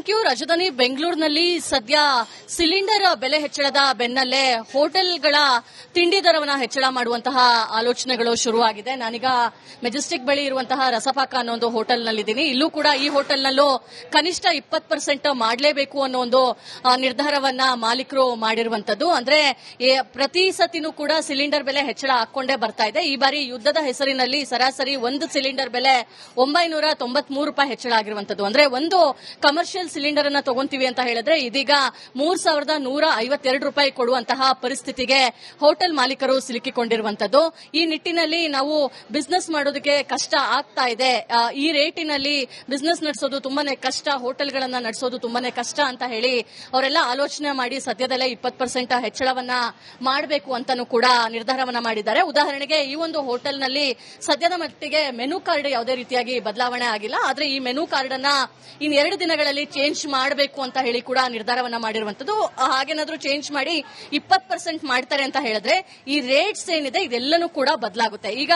Thank you. ರಾಜಧಾನಿ ಬೆಂಗಳೂರಿನಲ್ಲಿ ಸದ್ಯ ಸಿಲಿಂಡರ್ ಬೆಲೆ ಹೆಚ್ಚಳದ ಬೆನ್ನಲ್ಲೇ ಹೋಟೆಲ್ಗಳ ತಿಂಡಿ ದರವನ್ನು ಹೆಚ್ಚಳ ಮಾಡುವಂತಹ ಆಲೋಚನೆಗಳು ಶುರುವಾಗಿದೆ. ನಾನೀಗ ಮೆಜೆಸ್ಟಿಕ್ ಬಳಿ ಇರುವಂತಹ ರಸಪಾಕ ಅನ್ನೋ ಒಂದು ಹೋಟೆಲ್ನಲ್ಲಿದ್ದೀನಿ. ಇಲ್ಲೂ ಕೂಡ ಈ ಹೋಟೆಲ್ನಲ್ಲೂ ಕನಿಷ್ಠ 20% ಮಾಡಲೇಬೇಕು ಅನ್ನೋ ಒಂದು ನಿರ್ಧಾರವನ್ನ ಮಾಲೀಕರು ಮಾಡಿರುವಂತದ್ದು. ಅಂದ್ರೆ ಪ್ರತಿ ಸತಿನೂ ಕೂಡ ಸಿಲಿಂಡರ್ ಬೆಲೆ ಹೆಚ್ಚಳ ಹಾಕೊಂಡೇ ಬರ್ತಾ ಇದೆ. ಈ ಬಾರಿ ಯುದ್ಧದ ಹೆಸರಿನಲ್ಲಿ ಸರಾಸರಿ ಒಂದು ಸಿಲಿಂಡರ್ ಬೆಲೆ 993 ರೂಪಾಯಿ ಹೆಚ್ಚಳ ಆಗಿರುವಂತದ್ದು. ಅಂದ್ರೆ ಒಂದು ಕಮರ್ಷಿಯಲ್ ಸಿಲಿಂಡರ್ ಅನ್ನ ತಗೊಂತೀವಿ ಅಂತ ಹೇಳಿದ್ರೆ ಇದೀಗ 3152 ರೂಪಾಯಿ ಕೊಡುವಂತಹ ಪರಿಸ್ಥಿತಿಗೆ ಹೋಟೆಲ್ ಮಾಲೀಕರು ಸಿಲುಕಿಕೊಂಡಿರುವಂತದ್ದು. ಈ ನಿಟ್ಟಿನಲ್ಲಿ ನಾವು ಬಿಸ್ನೆಸ್ ಮಾಡೋದಕ್ಕೆ ಕಷ್ಟ ಆಗ್ತಾ ಇದೆ. ಈ ರೇಟಿನಲ್ಲಿ ಬಿಸ್ನೆಸ್ ನಡೆಸೋದು ತುಂಬಾನೇ ಕಷ್ಟ, ಹೋಟೆಲ್ಗಳನ್ನ ನಡೆಸೋದು ತುಂಬಾನೇ ಕಷ್ಟ ಅಂತ ಹೇಳಿ ಅವರೆಲ್ಲ ಆಲೋಚನೆ ಮಾಡಿ ಸದ್ಯದಲ್ಲೇ 20% ಹೆಚ್ಚಳವನ್ನ ಮಾಡಬೇಕು ಅಂತಾನೂ ಕೂಡ ನಿರ್ಧಾರವನ್ನ ಮಾಡಿದ್ದಾರೆ. ಉದಾಹರಣೆಗೆ ಈ ಒಂದು ಹೋಟೆಲ್ನಲ್ಲಿ ಸದ್ಯದ ಮಟ್ಟಿಗೆ ಮೆನು ಕಾರ್ಡ್ ಯಾವುದೇ ರೀತಿಯಾಗಿ ಬದಲಾವಣೆ ಆಗಿಲ್ಲ. ಆದ್ರೆ ಈ ಮೆನು ಕಾರ್ಡ್ ಅನ್ನ ಇನ್ನು 2 ದಿನಗಳಲ್ಲಿ ಚೇಂಜ್ ಮಾಡಬೇಕು ಅಂತ ಹೇಳಿ ಕೂಡ ನಿರ್ಧಾರವನ್ನ ಮಾಡಿರುವಂತದ್ದು. ಹಾಗೇನಾದ್ರೂ ಚೇಂಜ್ ಮಾಡಿ 20% ಮಾಡ್ತಾರೆ ಅಂತ ಹೇಳಿದ್ರೆ ಈ ರೇಟ್ಸ್ ಏನಿದೆ ಇದೆಲ್ಲನೂ ಕೂಡ ಬದಲಾಗುತ್ತೆ. ಈಗ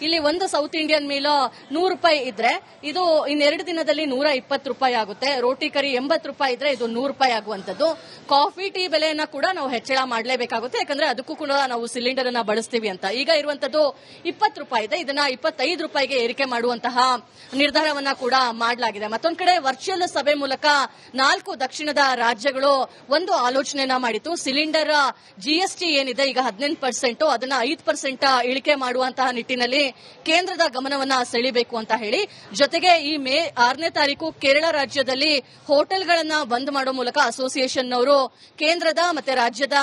ಇಲ್ಲಿ ಒಂದು ಸೌತ್ ಇಂಡಿಯನ್ ಮೀಲ್ 100 ರೂಪಾಯಿ ಇದ್ರೆ ಇದು ಇನ್ನು 2 ದಿನದಲ್ಲಿ 120 ರೂಪಾಯಿ ಆಗುತ್ತೆ. ರೋಟಿ ಕರಿ 80 ರೂಪಾಯಿ ಇದ್ರೆ ಇದು 100 ರೂಪಾಯಿ ಆಗುವಂತದ್ದು. ಕಾಫಿ ಟೀ ಬೆಲೆಯನ್ನ ಕೂಡ ನಾವು ಹೆಚ್ಚಳ ಮಾಡಲೇಬೇಕಾಗುತ್ತೆ, ಯಾಕಂದ್ರೆ ಅದಕ್ಕೂ ಕೂಡ ನಾವು ಸಿಲಿಂಡರ್ ಅನ್ನ ಬಳಸ್ತೀವಿ ಅಂತ. ಈಗ ಇರುವಂತದ್ದು 20 ರೂಪಾಯಿ ಇದೆ, ಇದನ್ನ 25 ರೂಪಾಯಿಗೆ ಏರಿಕೆ ಮಾಡುವಂತಹ ನಿರ್ಧಾರವನ್ನ ಕೂಡ ಮಾಡಲಾಗಿದೆ. ಮತ್ತೊಂದು ಕಡೆ ವರ್ಚುವಲ್ ಸಭೆ ಮೂಲಕ 4 ದಕ್ಷಿಣದ ರಾಜ್ಯಗಳು ಒಂದು ಆಲೋಚನೆಯನ್ನ ಮಾಡಿತ್ತು. ಸಿಲಿಂಡರ್ ಜಿಎಸ್ಟಿ ಏನಿದೆ ಈಗ 18%, ಅದನ್ನ 5% ಇಳಿಕೆ ಮಾಡುವಂತಹ ನಿಟ್ಟಿನಲ್ಲಿ ಕೇಂದ್ರದ ಗಮನವನ್ನ ಸೆಳೆಯಬೇಕು ಅಂತ ಹೇಳಿ. ಜೊತೆಗೆ ಈ ಮೇ 6ನೇ ತಾರೀಕು ಕೇರಳ ರಾಜ್ಯದಲ್ಲಿ ಹೋಟೆಲ್ಗಳನ್ನ ಬಂದ್ ಮಾಡುವ ಮೂಲಕ ಅಸೋಸಿಯೇಷನ್ ಅವರು ಕೇಂದ್ರದ ಮತ್ತೆ ರಾಜ್ಯದ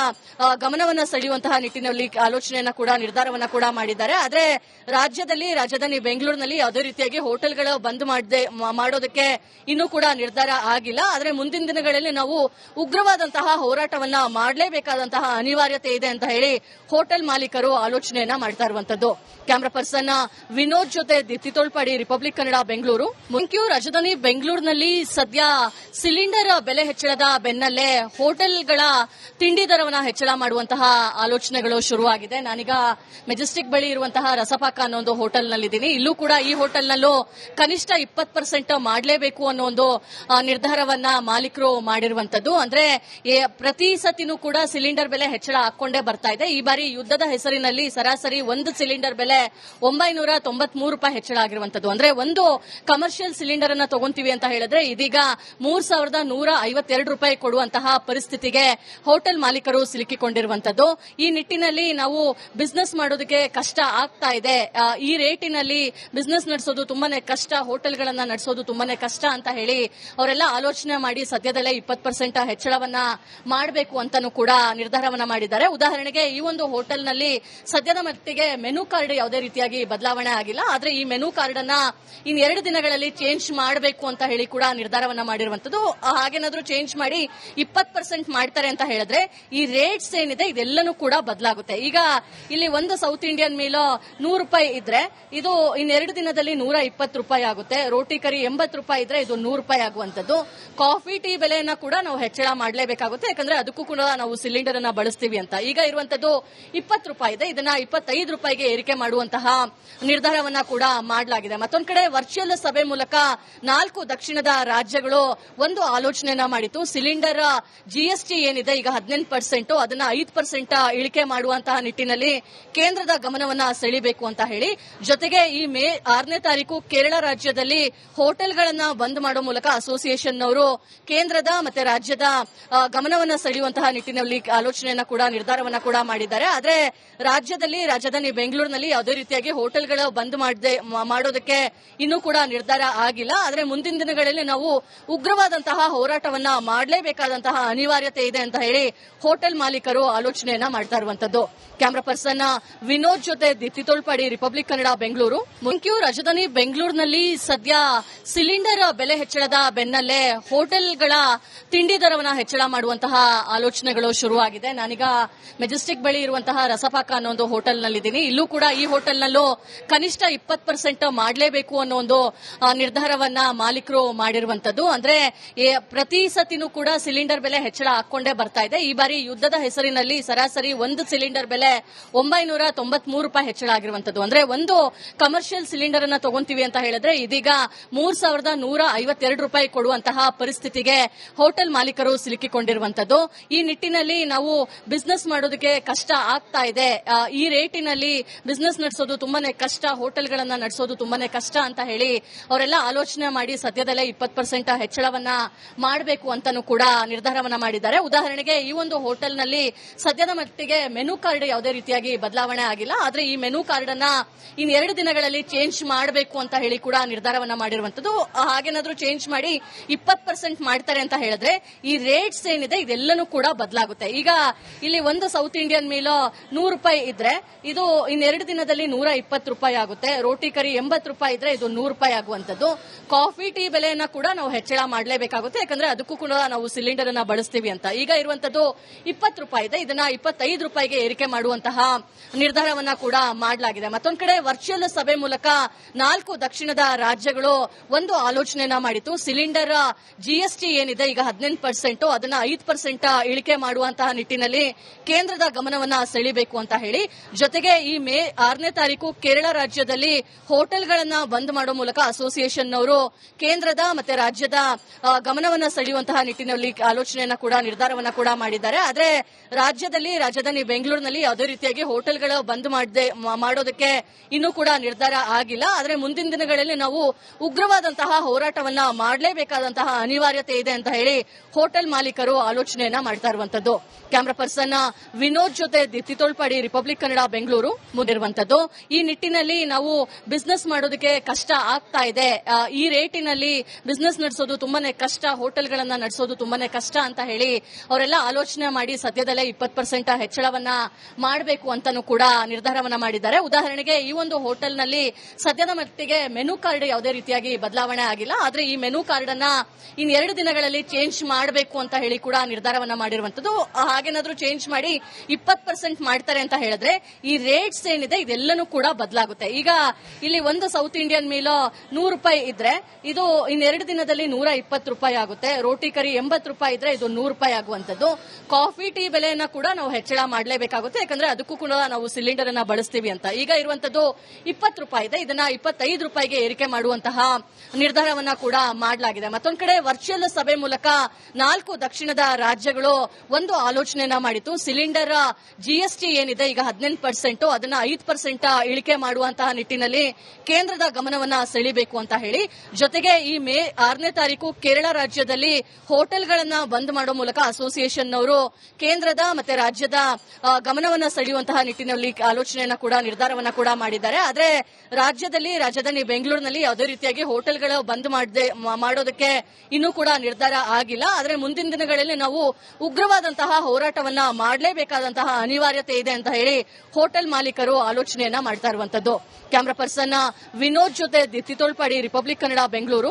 ಗಮನವನ್ನ ಸೆಳೆಯುವಂತಹ ನಿಟ್ಟಿನಲ್ಲಿ ಆಲೋಚನೆಯನ್ನ ಕೂಡ ನಿರ್ಧಾರವನ್ನ ಕೂಡ ಮಾಡಿದ್ದಾರೆ. ಆದ್ರೆ ರಾಜ್ಯದಲ್ಲಿ ರಾಜಧಾನಿ ಬೆಂಗಳೂರಿನಲ್ಲಿ ಯಾವುದೇ ರೀತಿಯಾಗಿ ಹೋಟೆಲ್ಗಳು ಬಂದ್ ಮಾಡೋದಕ್ಕೆ ಇನ್ನೂ ಕೂಡ ನಿರ್ಧಾರ ಆಗಿಲ್ಲ. ಆದ್ರೆ ಮುಂದಿನ ದಿನಗಳಲ್ಲಿ ನಾವು ಉಗ್ರವಾದಂತಹ ಹೋರಾಟವನ್ನ ಮಾಡಲೇಬೇಕಾದಂತಹ ಅನಿವಾರ್ಯತೆ ಇದೆ ಅಂತ ಹೇಳಿ ಹೋಟೆಲ್ ಮಾಲೀಕರು ಆಲೋಚನೆಯನ್ನ ಮಾಡ್ತಾ ಇರುವಂತದ್ದು. ಕ್ಯಾಮರಾ ಪರ್ಸನ್ ವಿನೋದ್ ಜೊತೆ Deepti Tolpadi, republic Kannada, Bengaluru. Thank you. ರಾಜಧಾನಿ ಬೆಂಗಳೂರಿನಲ್ಲಿ ಸದ್ಯ ಸಿಲಿಂಡರ್ ಬೆಲೆ ಹೆಚ್ಚಳದ ಬೆನ್ನಲ್ಲೇ ಹೋಟೆಲ್ಗಳ ತಿಂಡಿ ದರವನ್ನು ಹೆಚ್ಚಳ ಮಾಡುವಂತಹ ಆಲೋಚನೆಗಳು ಶುರುವಾಗಿದೆ. ನಾನೀಗ ಮೆಜೆಸ್ಟಿಕ್ ಬಳಿ ಇರುವಂತಹ ರಸಪಾಕ ಅನ್ನೋ ಒಂದು ಹೋಟೆಲ್ನಲ್ಲಿದ್ದೀನಿ. ಇಲ್ಲೂ ಕೂಡ ಈ ಹೋಟೆಲ್ನಲ್ಲೂ ಕನಿಷ್ಠ 20% ಮಾಡಲೇಬೇಕು ಅನ್ನೋ ಒಂದು ನಿರ್ಧಾರವನ್ನ ಮಾಲೀಕರು ಮಾಡಿರುವಂತದ್ದು. ಅಂದ್ರೆ ಪ್ರತಿ ಸತಿನೂ ಕೂಡ ಸಿಲಿಂಡರ್ ಬೆಲೆ ಹೆಚ್ಚಳ ಹಾಕೊಂಡೇ ಬರ್ತಾ ಇದೆ. ಈ ಬಾರಿ ಯುದ್ಧದ ಹೆಸರಿನಲ್ಲಿ ಸರಾಸರಿ ಒಂದು ಸಿಲಿಂಡರ್ ಬೆಲೆ 993 ರೂಪಾಯಿ ಹೆಚ್ಚಳ ಆಗಿರುವಂತದ್ದು. ಅಂದ್ರೆ ಒಂದು ಕಮರ್ಷಿಯಲ್ ಸಿಲಿಂಡರ್ ಅನ್ನ ತಗೊಂತೀವಿ ಅಂತ ಹೇಳಿದ್ರೆ ಇದೀಗ 3152 ರೂಪಾಯಿ ಕೊಡುವಂತಹ ಪರಿಸ್ಥಿತಿಗೆ ಹೋಟೆಲ್ ಮಾಲೀಕರು ಸಿಲುಕಿಕೊಂಡಿರುವಂತದ್ದು. ಈ ನಿಟ್ಟಿನಲ್ಲಿ ನಾವು ಬಿಸ್ನೆಸ್ ಮಾಡೋದಕ್ಕೆ ಕಷ್ಟ ಆಗ್ತಾ ಇದೆ. ಈ ರೇಟಿನಲ್ಲಿ ಬಿಸ್ನೆಸ್ ನಡೆಸೋದು ತುಂಬಾನೇ ಕಷ್ಟ, ಹೋಟೆಲ್ಗಳನ್ನ ನಡೆಸೋದು ತುಂಬಾನೇ ಕಷ್ಟ ಅಂತ ಹೇಳಿ ಅವರೆಲ್ಲ ಆಲೋಚನೆ ಮಾಡಿ ಸದ್ಯದಲ್ಲೇ 20% ಹೆಚ್ಚಳವನ್ನ ಮಾಡಬೇಕು ಅಂತಾನೂ ಕೂಡ ನಿರ್ಧಾರವನ್ನ ಮಾಡಿದ್ದಾರೆ. ಉದಾಹರಣೆಗೆ ಈ ಒಂದು ಹೋಟೆಲ್ನಲ್ಲಿ ಸದ್ಯದ ಮಟ್ಟಿಗೆ ಮೆನು ಕಾರ್ಡ್ ಯಾವುದೇ ರೀತಿಯಾಗಿ ಬದಲಾವಣೆ ಆಗಿಲ್ಲ. ಆದ್ರೆ ಈ ಮೆನು ಕಾರ್ಡ್ ಅನ್ನ ಇನ್ನು 2 ದಿನಗಳಲ್ಲಿ ಚೇಂಜ್ ಮಾಡಬೇಕು ಅಂತ ಹೇಳಿ ಕೂಡ ನಿರ್ಧಾರವನ್ನ ಮಾಡಿರುವಂತದ್ದು. ಹಾಗೇನಾದ್ರೂ ಚೇಂಜ್ ಮಾಡಿ 20% ಮಾಡ್ತಾರೆ ಅಂತ ಹೇಳಿದ್ರೆ ಈ ರೇಟ್ಸ್ ಏನಿದೆ ಇದೆಲ್ಲನೂ ಕೂಡ ಬದಲಾಗುತ್ತೆ. ಈಗ ಇಲ್ಲಿ ಒಂದು ಸೌತ್ ಇಂಡಿಯನ್ ಮೀಲ್ 100 ರೂಪಾಯಿ ಇದ್ರೆ ಇದು ಇನ್ನು 2 ದಿನದಲ್ಲಿ 120 ರೂಪಾಯಿ ಆಗುತ್ತೆ. ರೋಟಿ ಕರಿ 80 ರೂಪಾಯಿ ಇದ್ರೆ ಇದು 100 ರೂಪಾಯಿ ಆಗುವಂತದ್ದು. ಕಾಫಿ ಟೀ ಬೆಲೆಯನ್ನ ಕೂಡ ನಾವು ಹೆಚ್ಚಳ ಮಾಡಲೇಬೇಕಾಗುತ್ತೆ, ಯಾಕಂದ್ರೆ ಅದಕ್ಕೂ ಕೂಡ ನಾವು ಸಿಲಿಂಡರ್ ಅನ್ನ ಬಳಸ್ತೀವಿ ಅಂತ. ಈಗ ಇರುವಂತದ್ದು 20 ರೂಪಾಯಿ ಇದೆ, ಇದನ್ನ 25 ರೂಪಾಯಿಗೆ ಏರಿಕೆ ಮಾಡುವಂತಹ ನಿರ್ಧಾರವನ್ನ ಕೂಡ ಮಾಡಲಾಗಿದೆ. ಮತ್ತೊಂದು ಕಡೆ ವರ್ಚುವಲ್ ಸಭೆ ಮೂಲಕ 4 ದಕ್ಷಿಣದ ರಾಜ್ಯಗಳು ಒಂದು ಆಲೋಚನೆಯನ್ನ ಮಾಡಿತ್ತು. ಸಿಲಿಂಡರ್ ಜಿಎಸ್ಟಿ ಏನಿದೆ ಈಗ 18%, ಅದನ್ನ 5% ಇಳಿಕೆ ಮಾಡುವಂತಹ ನಿಟ್ಟಿನಲ್ಲಿ ಕೇಂದ್ರದ ಗಮನವನ್ನ ಸೆಳೆಯಬೇಕು ಅಂತ ಹೇಳಿ. ಜೊತೆಗೆ ಈ ಮೇ 6ನೇ ತಾರೀಕು ಕೇರಳ ರಾಜ್ಯದಲ್ಲಿ ಹೋಟೆಲ್ಗಳನ್ನ ಬಂದ್ ಮಾಡುವ ಮೂಲಕ ಅಸೋಸಿಯೇಷನ್ ಅವರು ಕೇಂದ್ರದ ಮತ್ತೆ ರಾಜ್ಯದ ಗಮನವನ್ನ ಸೆಳೆಯುವಂತಹ ನಿಟ್ಟಿನಲ್ಲಿ ಆಲೋಚನೆಯನ್ನ ಕೂಡ ನಿರ್ಧಾರವನ್ನ ಕೂಡ ಮಾಡಿದ್ದಾರೆ. ಆದ್ರೆ ರಾಜ್ಯದಲ್ಲಿ ರಾಜಧಾನಿ ಬೆಂಗಳೂರಿನಲ್ಲಿ ಯಾವುದೇ ರೀತಿಯಾಗಿ ಹೋಟೆಲ್ಗಳು ಬಂದ್ ಮಾಡೋದಕ್ಕೆ ಇನ್ನೂ ಕೂಡ ನಿರ್ಧಾರ ಆಗಿಲ್ಲ. ಆದ್ರೆ ಮುಂದಿನ ದಿನಗಳಲ್ಲಿ ನಾವು ಉಗ್ರವಾದಂತಹ ಹೋರಾಟವನ್ನ ಮಾಡಲೇಬೇಕಾದಂತಹ ಅನಿವಾರ್ಯತೆ ಇದೆ ಅಂತ ಹೇಳಿ ಹೋಟೆಲ್ ಮಾಲೀಕರು ಆಲೋಚನೆಯನ್ನ ಮಾಡ್ತಾ ಇರುವಂತದ್ದು. ಕ್ಯಾಮರಾ ಪರ್ಸನ್ ವಿನೋದ್ ಜೊತೆ Deepti Tolpadi, republic Kannada, Bengaluru. Thank you. ರಾಜಧಾನಿ ಬೆಂಗಳೂರಿನಲ್ಲಿ ಸದ್ಯ ಸಿಲಿಂಡರ್ ಬೆಲೆ ಹೆಚ್ಚಳದ ಬೆನ್ನಲ್ಲೇ ಹೋಟೆಲ್ಗಳ ತಿಂಡಿ ದರವನ್ನು ಹೆಚ್ಚಳ ಮಾಡುವಂತಹ ಆಲೋಚನೆಗಳು ಶುರುವಾಗಿದೆ. ನಾನೀಗ ಮೆಜೆಸ್ಟಿಕ್ ಬಳಿ ಇರುವಂತಹ ರಸಪಾಕ ಅನ್ನೋ ಒಂದು ಹೋಟೆಲ್ನಲ್ಲಿದ್ದೀನಿ. ಇಲ್ಲೂ ಕೂಡ ಈ ಹೋಟೆಲ್ನಲ್ಲೂ ಕನಿಷ್ಠ 20% ಮಾಡಲೇಬೇಕು ಅನ್ನೋ ಒಂದು ನಿರ್ಧಾರವನ್ನ ಮಾಲೀಕರು ಮಾಡಿರುವಂತದ್ದು. ಅಂದ್ರೆ ಪ್ರತಿ ಸತಿನೂ ಕೂಡ ಸಿಲಿಂಡರ್ ಬೆಲೆ ಹೆಚ್ಚಳ ಹಾಕೊಂಡೇ ಬರ್ತಾ ಇದೆ. ಈ ಬಾರಿ ಯುದ್ಧದ ಹೆಸರಿನಲ್ಲಿ ಸರಾಸರಿ ಒಂದು ಸಿಲಿಂಡರ್ ಬೆಲೆ 993 ರೂಪಾಯಿ ಹೆಚ್ಚಳ ಆಗಿರುವಂತದ್ದು. ಅಂದ್ರೆ ಒಂದು ಕಮರ್ಷಿಯಲ್ ಸಿಲಿಂಡರ್ ಅನ್ನ ತಗೊಂತೀವಿ ಅಂತ ಹೇಳಿದ್ರೆ ಇದೀಗ 3152 ರೂಪಾಯಿ ಕೊಡುವಂತಹ ಪರಿಸ್ಥಿತಿಗೆ ಹೋಟೆಲ್ ಮಾಲೀಕರು ಸಿಲುಕಿಕೊಂಡಿರುವಂತದ್ದು. ಈ ನಿಟ್ಟಿನಲ್ಲಿ ನಾವು ಬಿಸ್ನೆಸ್ ಮಾಡೋದಕ್ಕೆ ಕಷ್ಟ ಆಗ್ತಾ ಇದೆ. ಈ ರೇಟಿನಲ್ಲಿ ಬಿಸ್ನೆಸ್ ನಡೆಸೋದು ತುಂಬಾನೇ ಕಷ್ಟ, ಹೋಟೆಲ್ಗಳನ್ನ ನಡೆಸೋದು ತುಂಬಾನೇ ಕಷ್ಟ ಅಂತ ಹೇಳಿ ಅವರೆಲ್ಲ ಆಲೋಚನೆ ಮಾಡಿ ಸದ್ಯದಲ್ಲೇ 20% ಹೆಚ್ಚಳವನ್ನ ಮಾಡಬೇಕು ಅಂತಾನೂ ಕೂಡ ನಿರ್ಧಾರವನ್ನ ಮಾಡಿದ್ದಾರೆ. ಉದಾಹರಣೆಗೆ ಈ ಒಂದು ಹೋಟೆಲ್ನಲ್ಲಿ ಸದ್ಯದ ಮಟ್ಟಿಗೆ ಮೆನು ಕಾರ್ಡ್ ಯಾವುದೇ ರೀತಿಯಾಗಿ ಬದಲಾವಣೆ ಆಗಿಲ್ಲ. ಆದ್ರೆ ಈ ಮೆನು ಕಾರ್ಡ್ ಅನ್ನ ಇನ್ 2 ದಿನಗಳಲ್ಲಿ ಚೇಂಜ್ ಮಾಡಬೇಕು ಅಂತ ಹೇಳಿ ಕೂಡ ನಿರ್ಧಾರವನ್ನ ಮಾಡಿರುವಂತದ್ದು. ಹಾಗೇನಾದ್ರೂ ಚೇಂಜ್ ಮಾಡಿ 20% ಮಾಡ್ತಾರೆ ಅಂತ ಹೇಳಿದ್ರೆ ಈ ರೇಟ್ಸ್ ಏನಿದೆ ಇದೆಲ್ಲನೂ ಕೂಡ ಬದಲಾಗುತ್ತೆ. ಈಗ ಇಲ್ಲಿ ಒಂದು ಸೌತ್ ಇಂಡಿಯನ್ ಮೀಲ್ 100 ರೂಪಾಯಿ ಇದ್ರೆ ಇದು ಇನ್ 2 ದಿನದಲ್ಲಿ 120 ರೂಪಾಯಿ ಆಗುತ್ತೆ. ರೋಟಿ ಕರಿ 80 ರೂಪಾಯಿ ಇದ್ರೆ ಇದು 100 ರೂಪಾಯಿ ಆಗುವಂತದ್ದು. ಕಾಫಿ ಟೀ ಬೆಲೆಯನ್ನ ಕೂಡ ನಾವು ಹೆಚ್ಚಳ ಮಾಡಲೇಬೇಕಾಗುತ್ತೆ, ಯಾಕಂದ್ರೆ ಅದಕ್ಕೂ ಕೂಡ ನಾವು ಸಿಲಿಂಡರ್ ಅನ್ನ ಬಳಸ್ತೀವಿ ಅಂತ. ಈಗ ಇರುವಂತದ್ದು 20 ರೂಪಾಯಿ ಇದೆ, ಇದನ್ನ 25 ರೂಪಾಯಿಗೆ ಏರಿಕೆ ಮಾಡುವಂತಹ ನಿರ್ಧಾರವನ್ನ ಕೂಡ ಮಾಡಲಾಗಿದೆ. ಮತ್ತೊಂದು ಕಡೆ ವರ್ಚುವಲ್ ಸಭೆ ಮೂಲಕ 4 ದಕ್ಷಿಣದ ರಾಜ್ಯಗಳು ಒಂದು ಆಲೋಚನೆಯನ್ನ ಮಾಡಿತು. ಸಿಲಿಂಡರ್ ಜಿಎಸ್ಟಿ ಏನಿದೆ ಈಗ 18%, ಅದನ್ನ 5% ಇಳಿಕೆ ಮಾಡುವಂತಹ ನಿಟ್ಟಿನಲ್ಲಿ ಕೇಂದ್ರದ ಗಮನವನ್ನ ಸೆಳೆಯಬೇಕು ಅಂತ ಹೇಳಿ, ಜೊತೆಗೆ ಈ ಮೇ 6ನೇ ತಾರೀಕು ಕೇರಳ ರಾಜ್ಯದಲ್ಲಿ ಹೋಟೆಲ್ಗಳನ್ನ ಬಂದ್ ಮಾಡೋ ಮೂಲಕ ಅಸೋಸಿಯೇಷನ್ ಅವರು ಕೇಂದ್ರದ ಮತ್ತೆ ರಾಜ್ಯದ ಗಮನವನ್ನ ಸೆಳೆಯುವಂತಹ ನಿಟ್ಟಿನಲ್ಲಿ ಆಲೋಚನೆಯನ್ನ ಕೂಡ ನಿರ್ಧಾರವನ್ನ ಕೂಡ ಮಾಡಿದ್ದಾರೆ. ಆದ್ರೆ ರಾಜ್ಯದಲ್ಲಿ ರಾಜಧಾನಿ ಬೆಂಗಳೂರಿನಲ್ಲಿ ಯಾವುದೇ ರೀತಿಯಾಗಿ ಹೋಟೆಲ್ಗಳು ಬಂದ್ ಮಾಡೋದಕ್ಕೆ ಇನ್ನೂ ಕೂಡ ನಿರ್ಧಾರ ಆಗಿಲ್ಲ. ಆದ್ರೆ ಮುಂದಿನ ದಿನಗಳಲ್ಲಿ ನಾವು ಉಗ್ರವಾದಂತಹ ಹೋರಾಟವನ್ನ ಮಾಡಲೇಬೇಕಾದಂತಹ ಅನಿವಾರ್ಯತೆ ಇದೆ ಅಂತ ಹೇಳಿ ಹೋಟೆಲ್ ಮಾಲೀಕರು ಆಲೋಚನೆಯನ್ನ ಮಾಡ್ತಾ ಇರುವಂತದ್ದು. ಕ್ಯಾಮರಾ ಪರ್ಸನ್ ವಿನೋದ್ ಜೊತೆ ದೀಪ್ತಿ ತೋಳ್ಪಾಡಿ, ರಿಪಬ್ಲಿಕ್ ಕನ್ನಡ, ಬೆಂಗಳೂರು ಮುಂದಿರುವಂತದ್ದು. ಈ ನಿಟ್ಟಿನಲ್ಲಿ ನಾವು ಬಿಸ್ನೆಸ್ ಮಾಡೋದಕ್ಕೆ ಕಷ್ಟ ಆಗ್ತಾ ಇದೆ. ಈ ರೇಟಿನಲ್ಲಿ ಬಿಸ್ನೆಸ್ ನಡೆಸೋದು ತುಂಬಾನೇ ಕಷ್ಟ, ಹೋಟೆಲ್ಗಳನ್ನ ನಡೆಸೋದು ತುಂಬಾನೇ ಕಷ್ಟ ಅಂತ ಹೇಳಿ ಅವರೆಲ್ಲ ಆಲೋಚನೆ ಮಾಡಿ ಸದ್ಯದಲ್ಲೇ 20% ಹೆಚ್ಚಳವನ್ನ ಮಾಡಬೇಕು ಅಂತಾನೂ ಕೂಡ ನಿರ್ಧಾರವನ್ನ ಮಾಡಿದ್ದಾರೆ. ಉದಾಹರಣೆಗೆ ಈ ಒಂದು ಹೋಟೆಲ್ನಲ್ಲಿ ಸದ್ಯದ ಮಟ್ಟಿಗೆ ಮೆನು ಕಾರ್ಡ್ ಯಾವುದೇ ರೀತಿಯಾಗಿ ಬದಲಾವಣೆ ಆಗಿಲ್ಲ. ಆದ್ರೆ ಈ ಮೆನು ಕಾರ್ಡ್ ಅನ್ನ ಇನ್ 2 ದಿನಗಳಲ್ಲಿ ಚೇಂಜ್ ಮಾಡಬೇಕು ಅಂತ ಹೇಳಿ ಕೂಡ ನಿರ್ಧಾರವನ್ನ ಮಾಡಿರುವಂತದ್ದು. ಹಾಗೇನಾದ್ರೂ ಚೇಂಜ್ ಮಾಡಿ 20% ಮಾಡ್ತಾರೆ ಅಂತ ಹೇಳಿದ್ರೆ ಈ ರೇಟ್ಸ್ ಏನಿದೆ ಇದೆಲ್ಲನೂ ಕೂಡ ಬದಲಾಗುತ್ತೆ. ಈಗ ಇಲ್ಲಿ ಒಂದು ಸೌತ್ ಇಂಡಿಯನ್ ಮೀಲ್ 100 ರೂಪಾಯಿ ಇದ್ರೆ ಇದು ಇನ್ 2 ದಿನದಲ್ಲಿ 120 ರೂಪಾಯಿ ಆಗುತ್ತೆ. ರೋಟಿ ಕರಿ 80 ರೂಪಾಯಿ ಇದ್ರೆ ಇದು 100 ರೂಪಾಯಿ ಆಗುವಂತದ್ದು. ಕಾಫಿ ಟೀ ಬೆಲೆಯನ್ನ ಕೂಡ ನಾವು ಹೆಚ್ಚಳ ಮಾಡಲೇಬೇಕಾಗುತ್ತೆ, ಯಾಕಂದ್ರೆ ಅದಕ್ಕೂ ಕೂಡ ನಾವು ಸಿಲಿಂಡರ್ ಅನ್ನ ಬಳಸ್ತೀವಿ ಅಂತ. ಈಗ ಇರುವಂತದ್ದು 20 ರೂಪಾಯಿ ಇದೆ, ಇದನ್ನ 25 ರೂಪಾಯಿಗೆ ಏರಿಕೆ ಮಾಡುವಂತಹ ನಿರ್ಧಾರವನ್ನ ಕೂಡ ಮಾಡಲಾಗಿದೆ. ಮತ್ತೊಂದು ಕಡೆ ವರ್ಚುವಲ್ ಸಭೆ ಮೂಲಕ 4 ದಕ್ಷಿಣದ ರಾಜ್ಯಗಳು ಒಂದು ಆಲೋಚನೆಯನ್ನ ಮಾಡಿತು. ಸಿಲಿಂಡರ್ ಜಿಎಸ್ಟಿ ಏನಿದೆ ಈಗ 18%, ಅದನ್ನ 5% ಇಳಿಕೆ ಮಾಡುವಂತಹ ನಿಟ್ಟಿನಲ್ಲಿ ಕೇಂದ್ರದ ಗಮನವನ್ನ ಸೆಳೆಯಬೇಕು ಅಂತ ಹೇಳಿ, ಜೊತೆಗೆ ಈ ಮೇ 6ನೇ ತಾರೀಕು ಕೇರಳ ರಾಜ್ಯದಲ್ಲಿ ಹೋಟೆಲ್ಗಳನ್ನ ಬಂದ್ ಮಾಡೋ ಮೂಲಕ ಅಸೋಸಿಯೇಷನ್ ಅವರು ಕೇಂದ್ರದ ಮತ್ತೆ ರಾಜ್ಯದ ಗಮನವನ್ನ ಸೆಳೆಯುವಂತಹ ನಿಟ್ಟಿನಲ್ಲಿ ಆಲೋಚನೆಯನ್ನ ಕೂಡ ನಿರ್ಧಾರವನ್ನ ಕೂಡ ಮಾಡಿದ್ದಾರೆ. ಆದ್ರೆ ರಾಜ್ಯದಲ್ಲಿ ರಾಜಧಾನಿ ಬೆಂಗಳೂರಿನಲ್ಲಿ ಯಾವುದೇ ರೀತಿಯಾಗಿ ಹೋಟೆಲ್ಗಳು ಬಂದ್ ಮಾಡೋದಕ್ಕೆ ಇನ್ನೂ ಕೂಡ ನಿರ್ಧಾರ ಆಗಿಲ್ಲ. ಆದ್ರೆ ಮುಂದಿನ ದಿನಗಳಲ್ಲಿ ನಾವು ಉಗ್ರವಾದಂತಹ ಹೋರಾಟವನ್ನ ಮಾಡಲೇಬೇಕಾದಂತಹ ಅನಿವಾರ್ಯತೆ ಇದೆ ಅಂತ ಹೇಳಿ ಹೋಟೆಲ್ ಮಾಲೀಕರು ಆಲೋಚನೆಯನ್ನ ಮಾಡ್ತಾ ಇರುವಂತದ್ದು. ಕ್ಯಾಮರಾ ಪರ್ಸನ್ ವಿನೋದ್ ಜೊತೆ ದೀಪ್ತಿ ತೋಳ್ಪಾಡಿ, ರಿಪಬ್ಲಿಕ್ ಕನ್ನಡ, ಬೆಂಗಳೂರು.